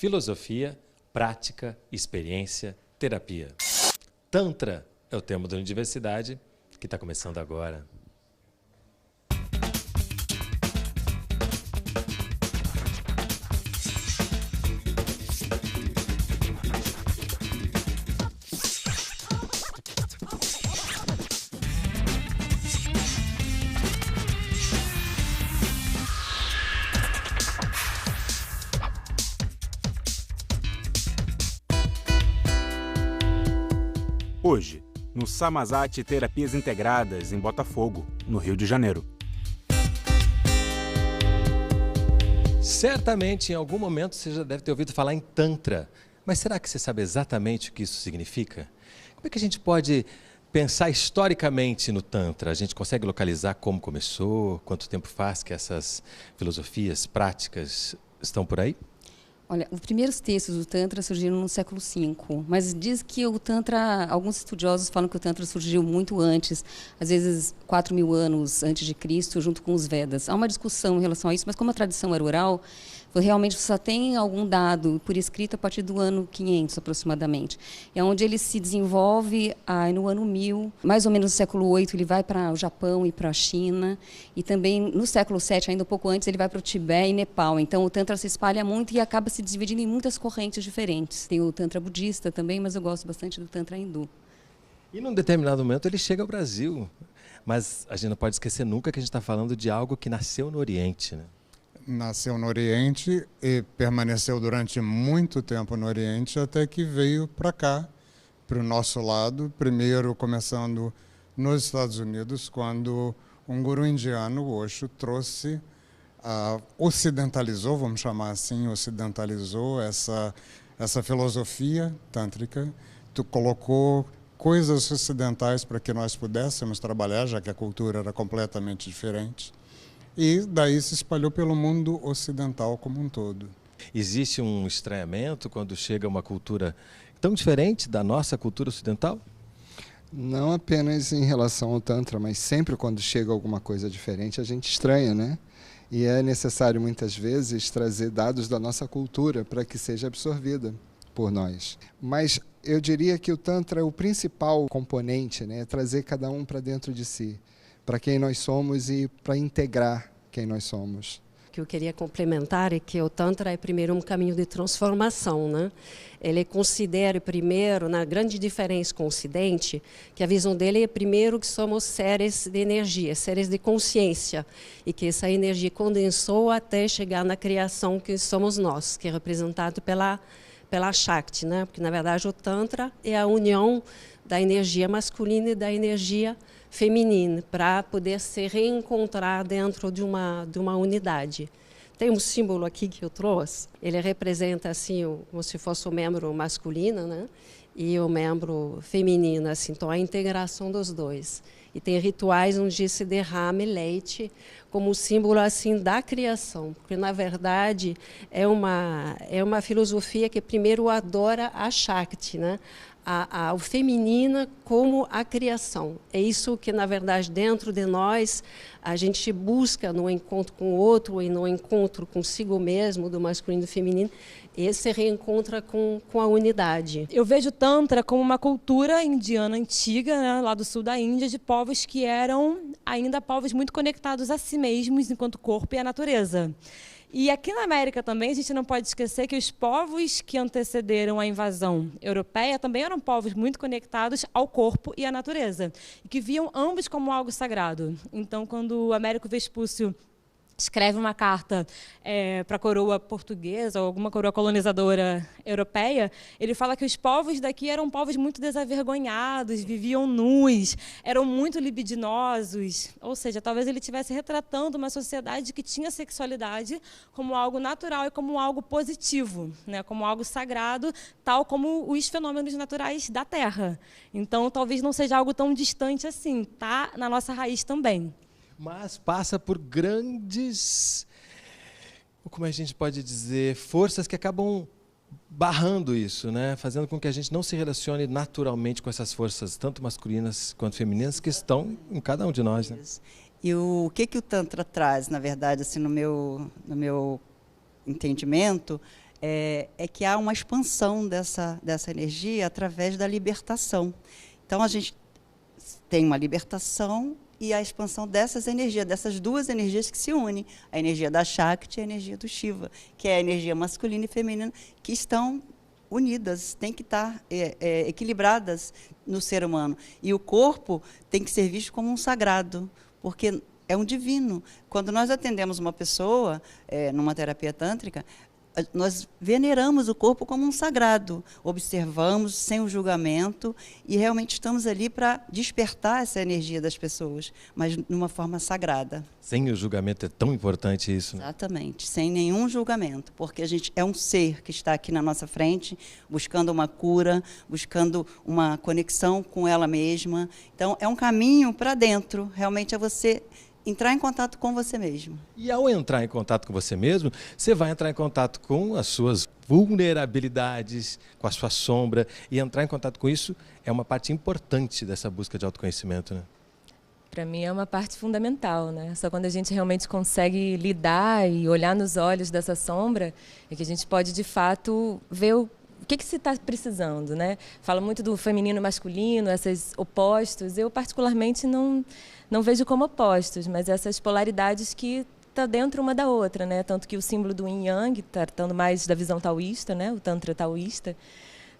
Filosofia, prática, experiência, terapia. Tantra é o tema da universidade que está começando agora. Hoje, no Samazat Terapias Integradas, em Botafogo, no Rio de Janeiro. Certamente, em algum momento, você já deve ter ouvido falar em Tantra. Mas será que você sabe exatamente o que isso significa? Como é que a gente pode pensar historicamente no Tantra? A gente consegue localizar como começou, quanto tempo faz que essas filosofias, práticas estão por aí? Olha, os primeiros textos do Tantra surgiram no século V, mas diz que o Tantra, alguns estudiosos falam que o Tantra surgiu muito antes, às vezes 4.000 anos antes de Cristo, junto com os Vedas. Há uma discussão em relação a isso, mas como a tradição era oral, realmente só tem algum dado por escrito a partir do ano 500 aproximadamente. É onde ele se desenvolve no ano 1000, mais ou menos no século VIII ele vai para o Japão e para a China, e também no século VII, ainda um pouco antes, ele vai para o Tibete e Nepal. Então o Tantra se espalha muito e acaba se dividindo em muitas correntes diferentes. Tem o Tantra budista também, mas eu gosto bastante do Tantra hindu. E num determinado momento ele chega ao Brasil, mas a gente não pode esquecer nunca que a gente está falando de algo que nasceu no Oriente, né? Nasceu no Oriente e permaneceu durante muito tempo no Oriente até que veio para cá, para o nosso lado, primeiro começando nos Estados Unidos, quando um guru indiano, o Osho, trouxe, ocidentalizou, vamos chamar assim, ocidentalizou essa filosofia tântrica, colocou coisas ocidentais para que nós pudéssemos trabalhar, já que a cultura era completamente diferente. E daí se espalhou pelo mundo ocidental como um todo. Existe um estranhamento quando chega uma cultura tão diferente da nossa cultura ocidental? Não apenas em relação ao Tantra, mas sempre quando chega alguma coisa diferente a gente estranha, né? E é necessário muitas vezes trazer dados da nossa cultura para que seja absorvida por nós. Mas eu diria que o Tantra é o principal componente, né? É trazer cada um para dentro de si, para quem nós somos e para integrar quem nós somos. O que eu queria complementar é que o Tantra é primeiro um caminho de transformação, né? Ele considera primeiro, na grande diferença com o Ocidente, que a visão dele é primeiro que somos seres de energia, seres de consciência, e que essa energia condensou até chegar na criação que somos nós, que é representado pela Shakti, né? Porque na verdade o Tantra é a união da energia masculina e da energia feminina, para poder se reencontrar dentro de uma unidade. Tem um símbolo aqui que eu trouxe, ele representa assim, como se fosse o membro masculino, né? E o membro feminino, assim, então a integração dos dois. E tem rituais onde se derrama leite como símbolo assim da criação, porque na verdade é uma filosofia que primeiro adora a Shakti, né? O feminino como a criação. É isso que, na verdade, dentro de nós, a gente busca no encontro com o outro e no encontro consigo mesmo, do masculino e do feminino, e se reencontra com a unidade. Eu vejo o Tantra como uma cultura indiana antiga, né, lá do sul da Índia, de povos que eram ainda povos muito conectados a si mesmos enquanto corpo e a natureza. E aqui na América também, a gente não pode esquecer que os povos que antecederam a invasão europeia também eram povos muito conectados ao corpo e à natureza, e que viam ambos como algo sagrado. Então, quando o Américo Vespúcio escreve uma carta para a coroa portuguesa ou alguma coroa colonizadora europeia, ele fala que os povos daqui eram povos muito desavergonhados, viviam nus, eram muito libidinosos, ou seja, talvez ele estivesse retratando uma sociedade que tinha sexualidade como algo natural e como algo positivo, né? Como algo sagrado, tal como os fenômenos naturais da Terra. Então, talvez não seja algo tão distante assim, está na nossa raiz também. Mas passa por grandes, como a gente pode dizer, forças que acabam barrando isso, né? Fazendo com que a gente não se relacione naturalmente com essas forças, tanto masculinas quanto femininas, que estão em cada um de nós, né? E o que o Tantra traz, na verdade, assim, no meu entendimento, é que há uma expansão dessa energia através da libertação. Então, a gente tem uma libertação e a expansão dessas energias, dessas duas energias que se unem, a energia da Shakti e a energia do Shiva, que é a energia masculina e feminina, que estão unidas, têm que estar equilibradas no ser humano. E o corpo tem que ser visto como um sagrado, porque é um divino. Quando nós atendemos uma pessoa numa terapia tântrica, nós veneramos o corpo como um sagrado, observamos sem o julgamento e realmente estamos ali para despertar essa energia das pessoas, mas de uma forma sagrada. Sem o julgamento é tão importante isso, né? Exatamente, sem nenhum julgamento, porque a gente é um ser que está aqui na nossa frente, buscando uma cura, buscando uma conexão com ela mesma. Então, é um caminho para dentro, realmente é você entrar em contato com você mesmo. E ao entrar em contato com você mesmo, você vai entrar em contato com as suas vulnerabilidades, com a sua sombra, e entrar em contato com isso é uma parte importante dessa busca de autoconhecimento, né? Para mim é uma parte fundamental, né? Só quando a gente realmente consegue lidar e olhar nos olhos dessa sombra é que a gente pode, de fato, ver o que se está precisando, né? Fala muito do feminino e masculino, esses opostos. Eu, particularmente, não vejo como opostos, mas essas polaridades que estão dentro uma da outra, né? Tanto que o símbolo do Yin Yang, tratando mais da visão taoísta, né? O Tantra taoísta,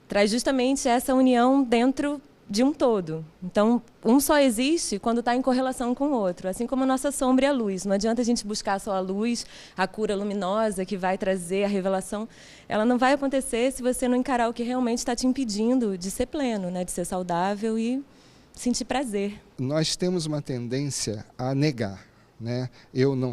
traz justamente essa união dentro de um todo. Então, um só existe quando está em correlação com o outro, assim como a nossa sombra e a luz. Não adianta a gente buscar só a luz, a cura luminosa que vai trazer a revelação. Ela não vai acontecer se você não encarar o que realmente está te impedindo de ser pleno, né? De ser saudável e sentir prazer. Nós temos uma tendência a negar, né? Eu não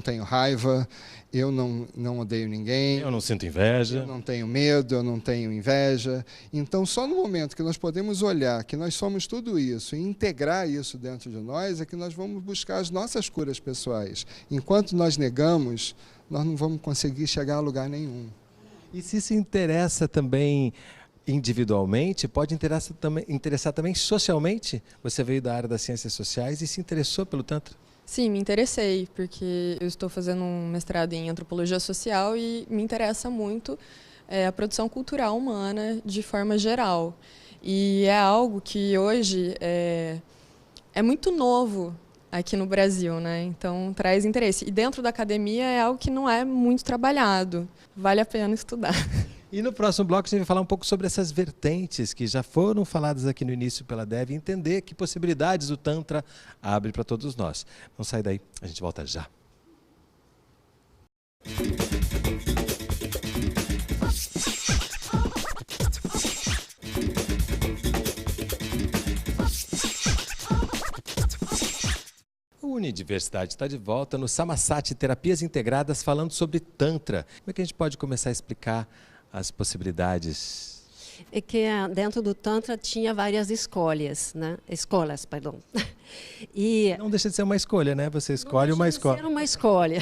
tenho raiva, eu não odeio ninguém. Eu não sinto inveja. Eu não tenho medo, eu não tenho inveja. Então, só no momento que nós podemos olhar que nós somos tudo isso e integrar isso dentro de nós, é que nós vamos buscar as nossas curas pessoais. Enquanto nós negamos, nós não vamos conseguir chegar a lugar nenhum. E se se interessa também individualmente, pode interessar também socialmente? Você veio da área das ciências sociais e se interessou pelo Tantra? Sim, me interessei, porque eu estou fazendo um mestrado em antropologia social e me interessa muito a produção cultural humana de forma geral. E é algo que hoje é muito novo aqui no Brasil, né? Então traz interesse. E dentro da academia é algo que não é muito trabalhado. Vale a pena estudar. E no próximo bloco a gente vai falar um pouco sobre essas vertentes que já foram faladas aqui no início pela Dev e entender que possibilidades o Tantra abre para todos nós. Não sai daí, a gente volta já. A Unidiversidade está de volta no Samasati Terapias Integradas falando sobre Tantra. Como é que a gente pode começar a explicar as possibilidades? É que dentro do Tantra tinha várias escolas, né? E não deixa de ser uma escolha, né? Você escolhe uma escola. Não deixa de ser uma escolha.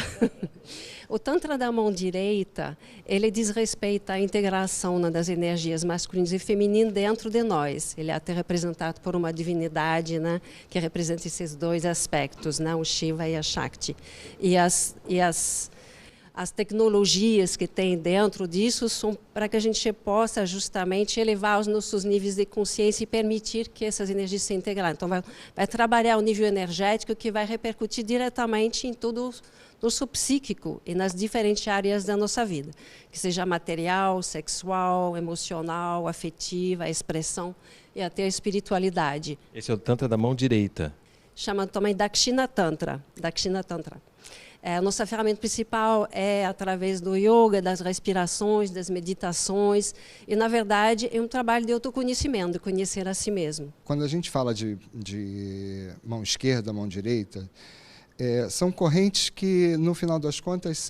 O Tantra da mão direita, ele diz respeito à integração, né, das energias masculinas e femininas dentro de nós. Ele é até representado por uma divindade, né, que representa esses dois aspectos, né, o Shiva e a Shakti. E as tecnologias que tem dentro disso são para que a gente possa justamente elevar os nossos níveis de consciência e permitir que essas energias se integrem. Então, vai trabalhar o nível energético que vai repercutir diretamente em todo o nosso psíquico e nas diferentes áreas da nossa vida, que seja material, sexual, emocional, afetiva, a expressão e até a espiritualidade. Esse é o Tantra da mão direita. Chama também Dakshina Tantra. Dakshina Tantra. A nossa ferramenta principal é através do yoga, das respirações, das meditações. E, na verdade, é um trabalho de autoconhecimento, de conhecer a si mesmo. Quando a gente fala de mão esquerda, mão direita, são correntes que, no final das contas,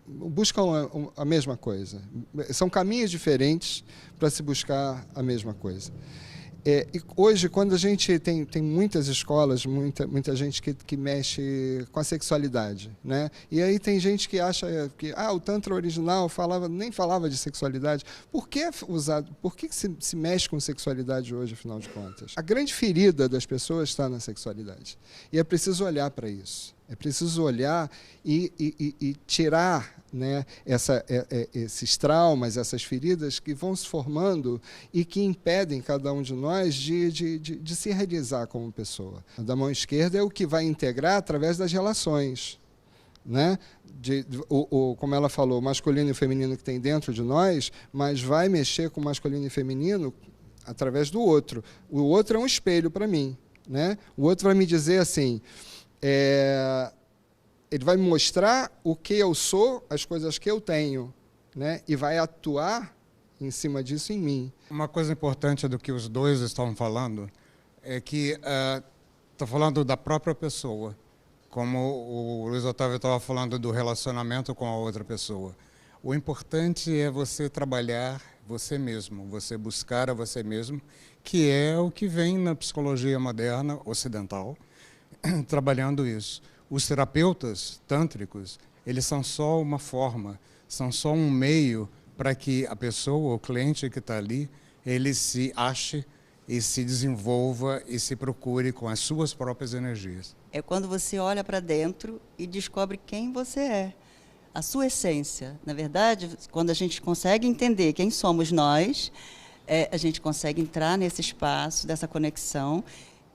buscam a mesma coisa. São caminhos diferentes para se buscar a mesma coisa. E hoje, quando a gente tem muitas escolas, muita gente que mexe com a sexualidade, né? E aí tem gente que acha que o Tantra original nem falava de sexualidade. Por que se mexe com sexualidade hoje, afinal de contas? A grande ferida das pessoas está na sexualidade. E é preciso olhar para isso. É preciso olhar e tirar, né, esses traumas, essas feridas que vão se formando e que impedem cada um de nós de se realizar como pessoa. A da mão esquerda é o que vai integrar através das relações, né? Como ela falou, o masculino e o feminino que tem dentro de nós, mas vai mexer com o masculino e feminino através do outro. O outro é um espelho para mim, né? O outro vai me dizer assim... ele vai me mostrar o que eu sou, as coisas que eu tenho, né? E vai atuar em cima disso em mim. Uma coisa importante do que os dois estão falando é que está falando da própria pessoa, como o Luiz Otávio estava falando do relacionamento com a outra pessoa. O importante é você trabalhar você mesmo, você buscar a você mesmo, que é o que vem na psicologia moderna ocidental, trabalhando isso. Os terapeutas tântricos, eles são só uma forma, são só um meio para que a pessoa, o cliente que está ali, ele se ache e se desenvolva e se procure com as suas próprias energias. É quando você olha para dentro e descobre quem você é, a sua essência. Na verdade, quando a gente consegue entender quem somos nós, a gente consegue entrar nesse espaço, dessa conexão,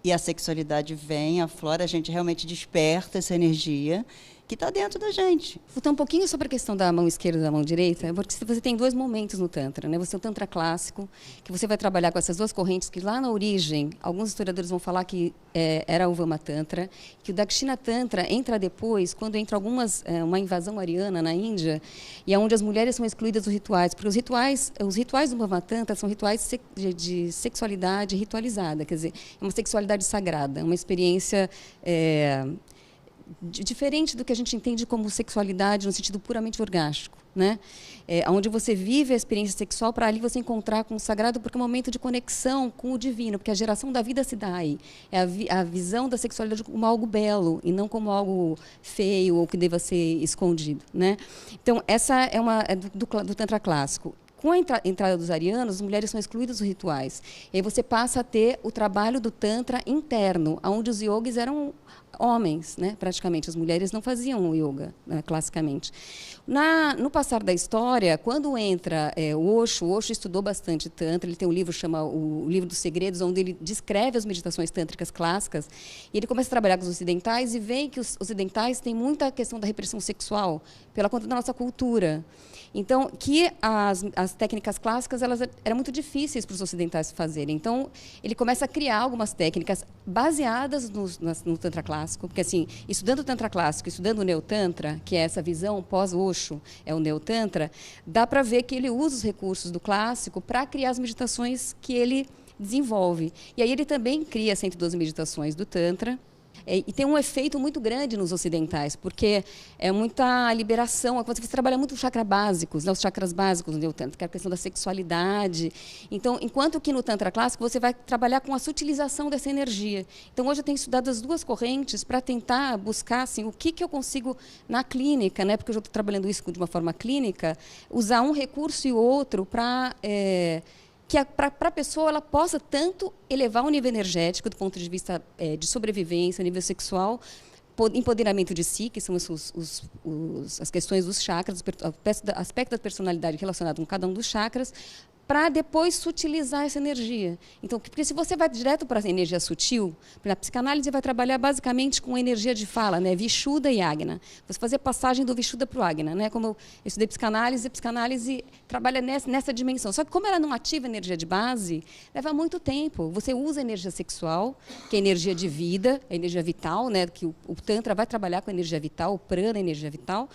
e a sexualidade vem, aflora, a gente realmente desperta essa energia que está dentro da gente. Vou falar um pouquinho sobre a questão da mão esquerda e da mão direita, porque você tem dois momentos no Tantra, né? Você tem o Tantra clássico, que você vai trabalhar com essas duas correntes, que lá na origem, alguns historiadores vão falar que era o Vama Tantra, que o Dakshina Tantra entra depois, quando entra uma invasão ariana na Índia, e é onde as mulheres são excluídas dos rituais, porque os rituais do Vama Tantra são rituais de sexualidade ritualizada, quer dizer, é uma sexualidade sagrada, uma experiência... diferente do que a gente entende como sexualidade no sentido puramente orgástico, né? Onde você vive a experiência sexual para ali você encontrar com o sagrado, porque é um momento de conexão com o divino, porque a geração da vida se dá aí. É a visão da sexualidade como algo belo e não como algo feio ou que deva ser escondido, né? Então, essa é do Tantra clássico. Com a entrada dos arianos, as mulheres são excluídas dos rituais. E aí você passa a ter o trabalho do Tantra interno, onde os yogis eram homens, né? Praticamente. As mulheres não faziam yoga, né? Classicamente. No passar da história, quando entra o Osho estudou bastante Tantra, ele tem um livro chama o Livro dos Segredos, onde ele descreve as meditações tântricas clássicas, e ele começa a trabalhar com os ocidentais e vê que os ocidentais têm muita questão da repressão sexual pela conta da nossa cultura. Então, que as técnicas clássicas elas eram muito difíceis para os ocidentais fazerem. Então, ele começa a criar algumas técnicas baseadas no Tantra clássico, porque, assim, estudando o Tantra clássico, estudando o Neo-Tantra, que é essa visão pós-Osho, é o Neo-Tantra, dá para ver que ele usa os recursos do clássico para criar as meditações que ele desenvolve. E aí ele também cria 112 meditações do Tantra, e tem um efeito muito grande nos ocidentais, porque é muita liberação. Você trabalha muito os chakras básicos, né, os chakras básicos no Tantra, que é a questão da sexualidade. Então, enquanto que no Tantra clássico você vai trabalhar com a sutilização dessa energia. Então, hoje eu tenho estudado as duas correntes para tentar buscar assim, o que eu consigo na clínica, né, porque eu já estou trabalhando isso de uma forma clínica, usar um recurso e outro para... que para a pessoa ela possa tanto elevar o nível energético do ponto de vista de sobrevivência, nível sexual, empoderamento de si, que são as questões dos chakras, aspecto da personalidade relacionado com cada um dos chakras, para depois sutilizar essa energia. Então, porque se você vai direto para a energia sutil, a psicanálise vai trabalhar basicamente com a energia de fala, né? Vishuddha e Agna. Você fazer a passagem do Vishuddha para o Agna, né? Como eu estudei psicanálise, a psicanálise trabalha nessa dimensão. Só que como ela não ativa a energia de base, leva muito tempo. Você usa a energia sexual, que é a energia de vida, a energia vital, né? Que o Tantra vai trabalhar com a energia vital, o prana, a energia vital.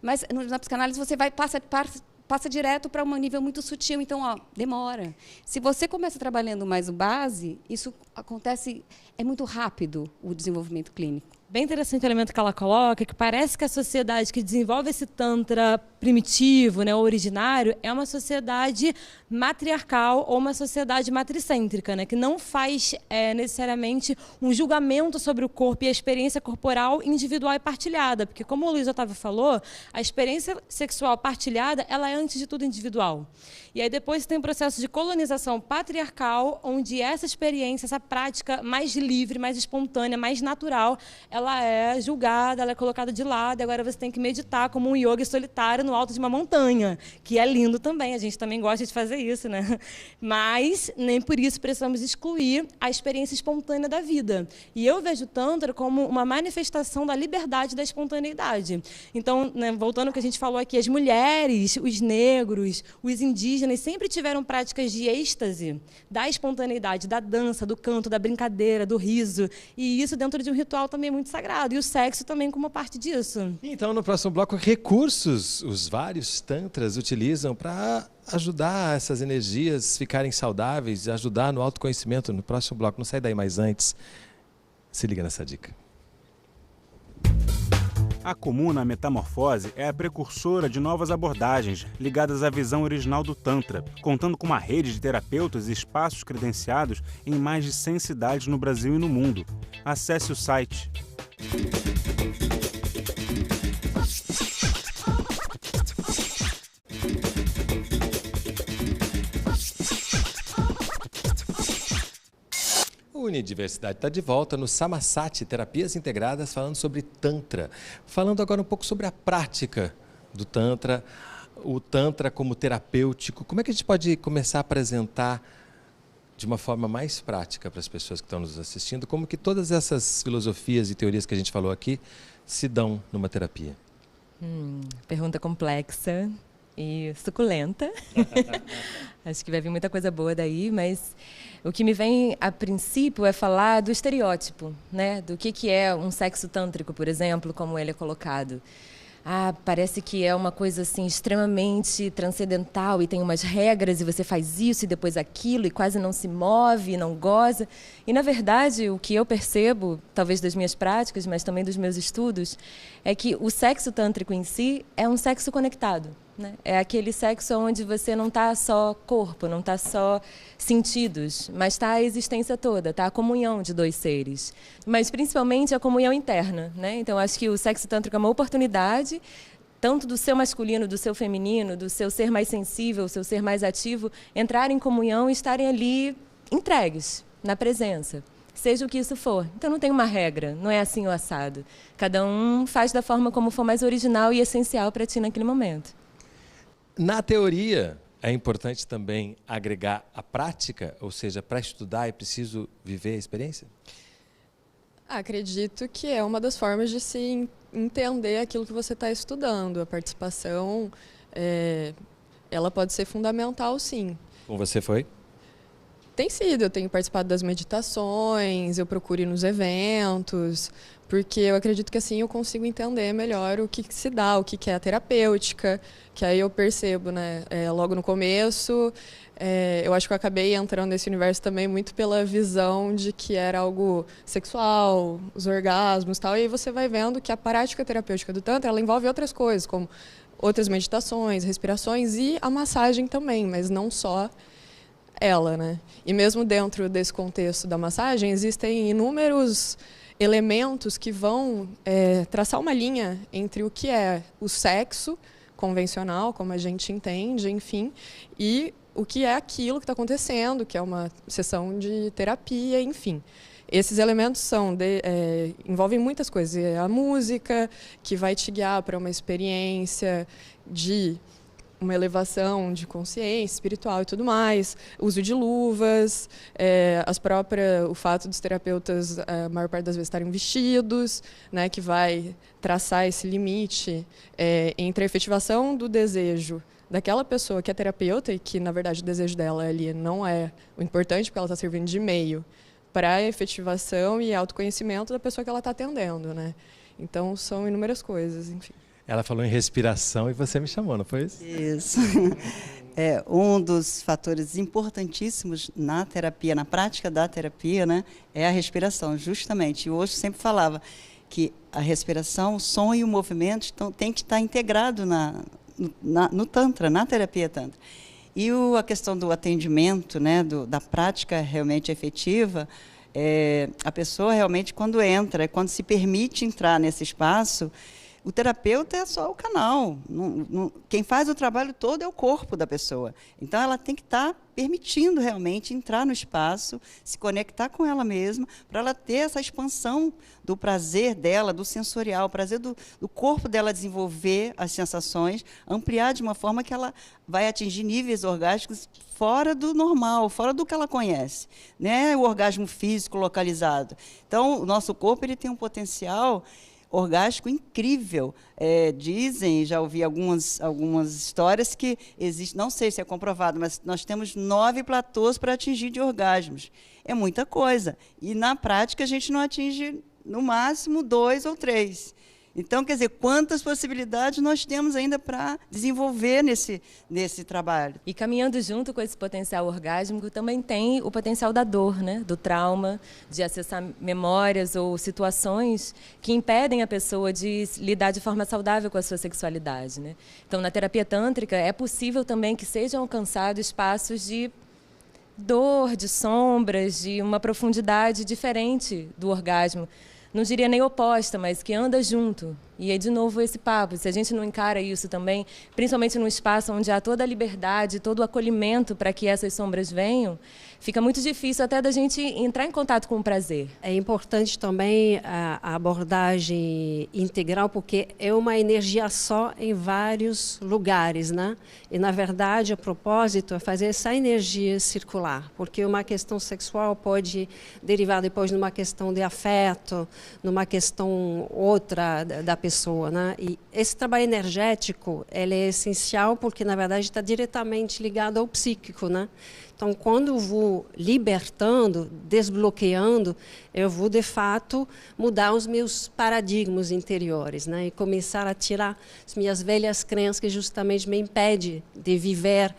Mas na psicanálise você passa direto para um nível muito sutil, então, demora. Se você começa trabalhando mais o base, isso acontece, é muito rápido o desenvolvimento clínico. Bem interessante o elemento que ela coloca, que parece que a sociedade que desenvolve esse Tantra primitivo, né, originário, é uma sociedade matriarcal ou uma sociedade matricêntrica, né, que não faz necessariamente um julgamento sobre o corpo e a experiência corporal individual e partilhada, porque, como o Luiz Otávio falou, a experiência sexual partilhada ela é, antes de tudo, individual. E aí depois tem um processo de colonização patriarcal, onde essa experiência, essa prática mais livre, mais espontânea, mais natural, ela ela é julgada, ela é colocada de lado, e agora você tem que meditar como um yogi solitário no alto de uma montanha, que é lindo também, a gente também gosta de fazer isso, né? Mas nem por isso precisamos excluir a experiência espontânea da vida. E eu vejo o Tantra como uma manifestação da liberdade da espontaneidade. Então, né, voltando ao que a gente falou aqui, as mulheres, os negros, os indígenas sempre tiveram práticas de êxtase, da espontaneidade, da dança, do canto, da brincadeira, do riso. E isso dentro de um ritual também muito sagrado. E o sexo também como parte disso. Então, no próximo bloco, recursos os vários tantras utilizam para ajudar essas energias ficarem saudáveis, ajudar no autoconhecimento. No próximo bloco, não sai daí, mas antes, se liga nessa dica. A Comuna Metamorfose é a precursora de novas abordagens ligadas à visão original do Tantra, contando com uma rede de terapeutas e espaços credenciados em mais de 100 cidades no Brasil e no mundo. Acesse o site. O Unidiversidade está de volta no Samasati, Terapias Integradas, falando sobre Tantra. Falando agora um pouco sobre a prática do Tantra, o Tantra como terapêutico. Como é que a gente pode começar a apresentar de uma forma mais prática para as pessoas que estão nos assistindo, como que todas essas filosofias e teorias que a gente falou aqui se dão numa terapia? Pergunta complexa e suculenta. Acho que vai vir muita coisa boa daí, mas o que me vem a princípio é falar do estereótipo, né? Do que é um sexo tântrico, por exemplo, como ele é colocado. Parece que é uma coisa assim extremamente transcendental e tem umas regras e você faz isso e depois aquilo e quase não se move, não goza. E, na verdade, o que eu percebo, talvez das minhas práticas, mas também dos meus estudos, é que o sexo tântrico em si é um sexo conectado, né? É aquele sexo onde você não está só corpo, não está só sentidos, mas está a existência toda, está a comunhão de dois seres. Mas, principalmente, a comunhão interna, né? Então, acho que o sexo tântrico é uma oportunidade, tanto do seu masculino, do seu feminino, do seu ser mais sensível, do seu ser mais ativo, entrarem em comunhão e estarem ali entregues, na presença, seja o que isso for. Então, não tem uma regra, não é assim o assado. Cada um faz da forma como for mais original e essencial para ti naquele momento. Na teoria, é importante também agregar a prática, ou seja, para estudar é preciso viver a experiência? Acredito que é uma das formas de se entender aquilo que você está estudando. A participação, ela pode ser fundamental, sim. Com você foi? Tem sido, eu tenho participado das meditações, eu procuro ir nos eventos, porque eu acredito que assim eu consigo entender melhor o que se dá, o que é a terapêutica, que aí eu percebo, né, logo no começo, eu acho que eu acabei entrando nesse universo também muito pela visão de que era algo sexual, os orgasmos e tal, e aí você vai vendo que a prática terapêutica do Tantra, ela envolve outras coisas, como outras meditações, respirações e a massagem também, mas não só ela, né? E mesmo dentro desse contexto da massagem, existem inúmeros elementos que vão traçar uma linha entre o que é o sexo convencional, como a gente entende, enfim, e o que é aquilo que está acontecendo, que é uma sessão de terapia, enfim. Esses elementos envolvem muitas coisas. A música, que vai te guiar para uma experiência de uma elevação de consciência espiritual e tudo mais, uso de luvas, o fato dos terapeutas, a maior parte das vezes, estarem vestidos, né, que vai traçar esse limite entre a efetivação do desejo daquela pessoa que é terapeuta e que, na verdade, o desejo dela ali não é o importante, porque ela está servindo de meio para a efetivação e autoconhecimento da pessoa que ela está atendendo, né? Então, são inúmeras coisas, enfim. Ela falou em respiração e você me chamou, não foi isso? Isso. Um dos fatores importantíssimos na terapia, na prática da terapia, né, é a respiração, justamente. E o Osho sempre falava que a respiração, o som e o movimento tem que estar integrado no Tantra, na terapia Tantra. E a questão do atendimento, né, da prática realmente efetiva, a pessoa realmente, quando entra, quando se permite entrar nesse espaço, O terapeuta é só o canal. Quem faz o trabalho todo é o corpo da pessoa. Então, ela tem que estar permitindo realmente entrar no espaço, se conectar com ela mesma, para ela ter essa expansão do prazer dela, do sensorial, o prazer do corpo dela desenvolver as sensações, ampliar de uma forma que ela vai atingir níveis orgásticos fora do normal, fora do que ela conhece, né? O orgasmo físico localizado. Então, o nosso corpo ele tem um potencial orgástico incrível. Dizem, já ouvi algumas histórias que existe, não sei se é comprovado, mas nós temos 9 platôs para atingir de orgasmos. É muita coisa. E, na prática, a gente não atinge, no máximo, 2 ou 3. Então, quer dizer, quantas possibilidades nós temos ainda para desenvolver nesse trabalho. E caminhando junto com esse potencial orgásmico, também tem o potencial da dor, né? Do trauma, de acessar memórias ou situações que impedem a pessoa de lidar de forma saudável com a sua sexualidade, né? Então, na terapia tântrica, é possível também que sejam alcançados espaços de dor, de sombras, de uma profundidade diferente do orgasmo. Não diria nem oposta, mas que anda junto. E aí, de novo, esse papo. Se a gente não encara isso também, principalmente num espaço onde há toda a liberdade, todo o acolhimento para que essas sombras venham, fica muito difícil até da gente entrar em contato com o prazer. É importante também a abordagem integral, porque é uma energia só em vários lugares, né? E, na verdade, o propósito é fazer essa energia circular, porque uma questão sexual pode derivar depois numa questão de afeto, numa questão outra da pessoa, né? E esse trabalho energético, ele é essencial porque, na verdade, está diretamente ligado ao psíquico, né? Então, quando eu vou libertando, desbloqueando, eu vou, de fato, mudar os meus paradigmas interiores, né? E começar a tirar as minhas velhas crenças que justamente me impedem de viver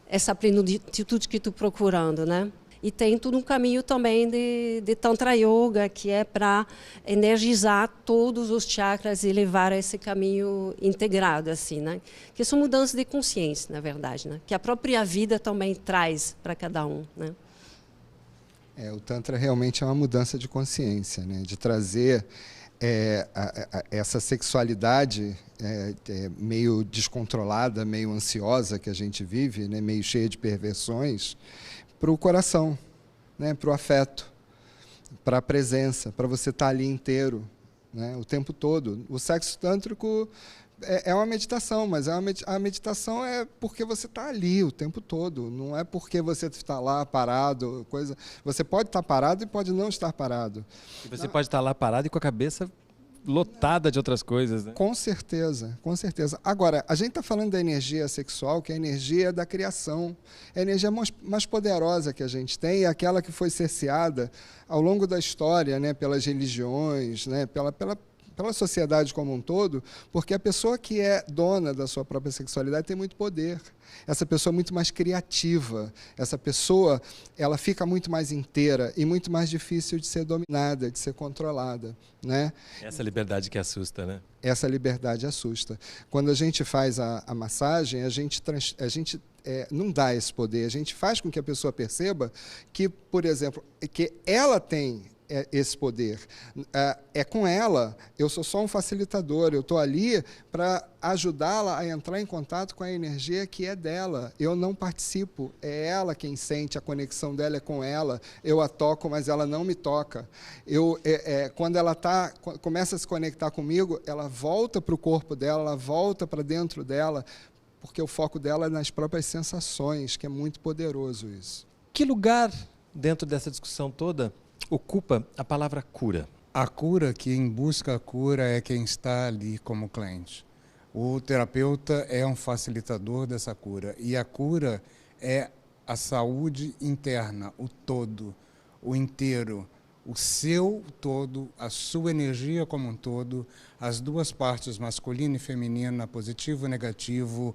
essa plenitude que estou procurando, né? E tem todo um caminho também de Tantra Yoga, que é para energizar todos os chakras e levar a esse caminho integrado, assim, né? Que são mudanças de consciência, na verdade, né? Que a própria vida também traz para cada um, né? O Tantra realmente é uma mudança de consciência, né? De trazer essa sexualidade meio descontrolada, meio ansiosa que a gente vive, né? Meio cheia de perversões, para o coração, né? Para o afeto, para a presença, para você estar ali inteiro, né? O tempo todo. O sexo tântrico é uma meditação, mas a meditação é porque você está ali o tempo todo, não é porque você está lá parado, coisa. Você pode estar parado e pode não estar parado. E você pode estar lá parado e com a cabeça lotada de outras coisas, né? Com certeza, com certeza. Agora, a gente está falando da energia sexual, que é a energia da criação. É a energia mais poderosa que a gente tem, e aquela que foi cerceada ao longo da história, né, pelas religiões, né, pela sociedade como um todo, porque a pessoa que é dona da sua própria sexualidade tem muito poder. Essa pessoa é muito mais criativa, essa pessoa ela fica muito mais inteira e muito mais difícil de ser dominada, de ser controlada, né? Essa liberdade que assusta, né? Essa liberdade assusta. Quando a gente faz a massagem, a gente não dá esse poder, a gente faz com que a pessoa perceba que, por exemplo, que ela tem esse poder. É com ela, eu sou só um facilitador, eu estou ali para ajudá-la a entrar em contato com a energia que é dela. Eu não participo, é ela quem sente, a conexão dela é com ela, eu a toco, mas ela não me toca. Quando ela começa a se conectar comigo, ela volta para o corpo dela, ela volta para dentro dela, porque o foco dela é nas próprias sensações, que é muito poderoso isso. Que lugar, dentro dessa discussão toda, ocupa a palavra cura? A cura, quem busca a cura é quem está ali como cliente. O terapeuta é um facilitador dessa cura. E a cura é a saúde interna, o todo, o inteiro, o seu todo, a sua energia como um todo, as duas partes, masculina e feminina, positivo e negativo,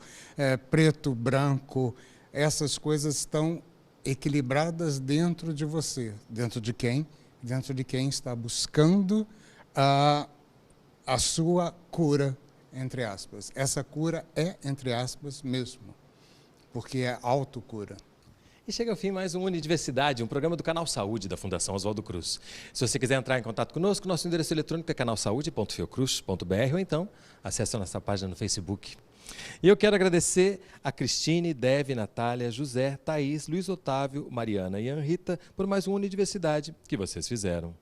preto, branco, essas coisas estão equilibradas dentro de você. Dentro de quem? Dentro de quem está buscando a sua cura, entre aspas. Essa cura é, entre aspas, mesmo, porque é autocura. E chega ao fim mais um Unidiversidade, um programa do Canal Saúde da Fundação Oswaldo Cruz. Se você quiser entrar em contato conosco, nosso endereço eletrônico é canalsaude.fiocruz.br ou então acesse a nossa página no Facebook. E eu quero agradecer a Cristine, Deve, Natália, José, Thaís, Luiz Otávio, Mariana e Anrita por mais um Unidiversidade que vocês fizeram.